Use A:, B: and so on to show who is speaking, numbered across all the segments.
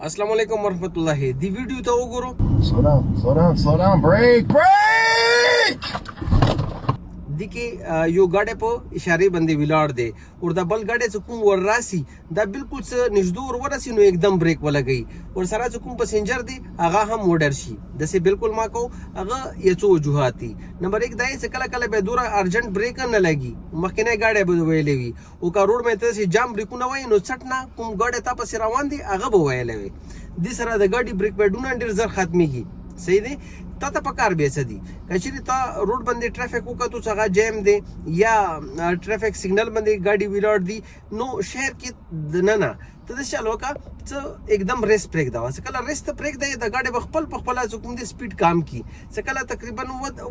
A: अस्सलाम वालेकुम वरहमतुल्लाहि दी वीडियो ته وګورو.
B: slow down, break.
A: دکی یو ګاډی په اشاره باندې ولاړ دی او دا بل ګاډی چې کوم ور راسي دا بالکل څه نږدې ور ورسي نو एकदम بریک ولګي ور سره چې کوم پسنجر دی هغه هم وډر شي د سه بالکل ما کو هغه یڅو وجوهات دي. نمبر 1 دای چې کله کله به دوره ارجنٹ بریک نه لګي مخکنه ګاډی به ویلې وي او کا روډ مې ته جام بریکونه وای نو چټنا کوم ګاډی ته پس روان دي هغه به ویلې وي د سره د ګاډي بریک پیډونه ډیر زر ختميږي. صحیح دی ته پکار به څه دي کچری ته روډ باندې ټرافیک وکړو څنګه جام دی یا ټرافیک سیګنل باندې ګاډي ویلار دی نو شهر کې نه ته د چالو کا څه एकदम ریس بریک دا واسه کله ریس ته بریک دی د ګاډي خپل کوم دی سپیډ کام کی څه کله تقریبا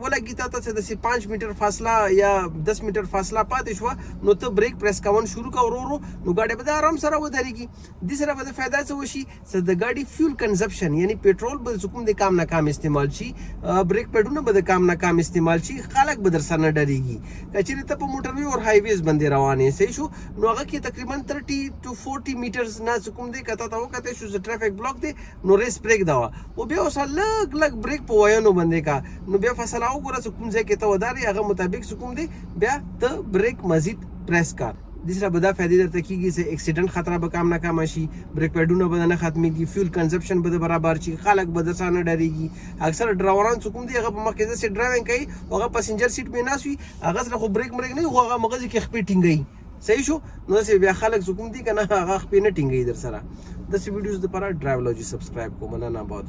A: ولګی ته د 5 میټر فاصله یا 10 میټر فاصله پاتې شو نو ته بریک پریس کاون شروع کا ورو نو ګاډي به آرام سره ودرېږي د سره به فائدہ څه وشي چې د ګاډي فیول کنزمپشن یعنی پېټرول به کوم دی کام ناکام استعمال شي بریک پیډونه به د کام ناکام استعمال شي خلک به در سره نه ډریږي کچېرې ته په موټر وی او های ویز باندې روانې صحیح شو نو هغه کې تقریبا 30 to 40 میټرز نه کوم دی کته ته وکته شو ز ټرافیک بلاک دی نو ریس بریک دا او بیا اوس لګ بریک په وایانو باندې کا نو بیا فاصله وګوره کوم ځای کې ته وداري هغه مطابق کوم دی بیا ته بریک مزید پریس کا دیسره به دا فائدې درته کیږي چې اکسیډنټ خطر به کم نه کم شي بریک پیډونه به نه ختميږي فیول کنزمپشن به برابر شي خلک به د سانه ډریږي اکثر ډرایوران کوم دی هغه په مخکې چې ډرایوینګ کوي هغه پاسنجر سیټ په ناس وي هغه سره خو بریک نه هغه مغزي کې خپې ټینګي صحیح شو نو چې بیا خلک کوم دی کنه هغه خپې نه ټینګي در سره د ویډیوز لپاره ډرایولوجي سبسکرایب کوم نه بہت